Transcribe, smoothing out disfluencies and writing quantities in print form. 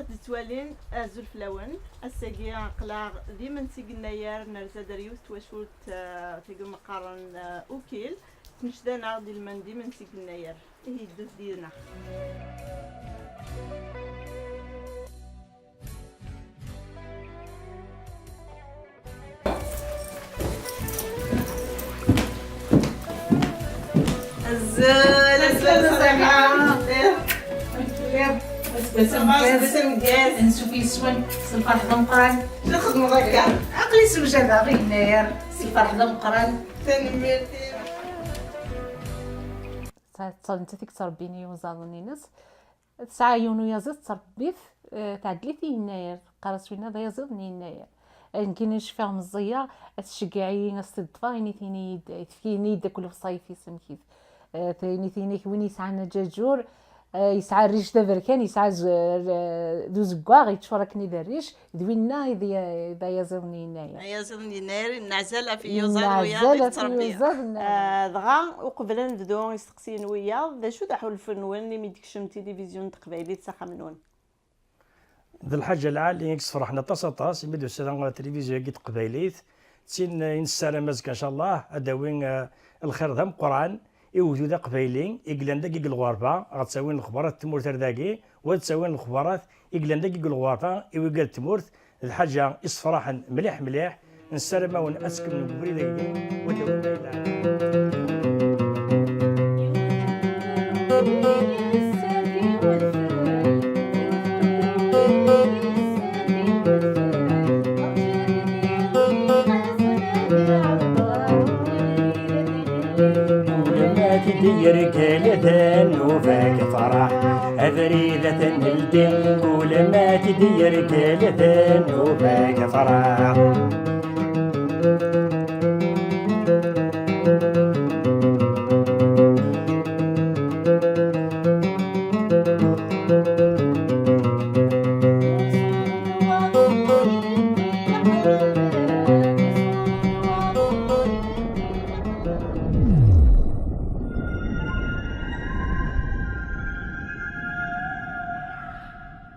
كتتوالين زول فلاون الساقي قلاغ ديما نسيقنا يار نرزا دريوس تواشوت تيقول مقارن اوكيل تنشدانا ديال المن ديما نسيقنا يار هي الدوز ديالنا. بسم جاز نشوفي سوان الفرح دمقران نخدمو هكا عقلي سوجه باغي هنايا الفرح دمقران تنميرتي انت تربيني وزالني ناس ساعه يونو يزيد تربيت تعدلتي هنايا قرات فينا ذا يزيدني هنايا كاين شفاه مزيه تشجعي ناس تدفايني ثاني فيني داك الصيفي سمكيت ثاني وين يسعى نجاجور يسعى الريش دابركان يسعى دوزكواغ يتفركني بالريش دوينا إذا يزرني هنايا يزرني ناري نعزله في يوزان ويا التربيه دغا وقبل نبداو يستقسين ويا ذا شو دحول الفنون اللي ميدكشم تلفزيون تقبايلي تسخى منون ذا الحاجه العاليه يكس فرحنا طاس يمدو سلام التلفزيون كي تقبايليت تين السلام ان شاء الله اداوين الخير ذا قران يوجد قبايلين إقلان داك الغربة غتساوين الخبارات تمورت رداكي وتساوين الخبارات إقلان داك الغربة يوجد تمورت الحاجة إصفراحا مليح نسالما ونأسكن نبري داكي دير كالذان وفاك فرح أفريدة الدين كل ما تدير كالذان وفاك فرح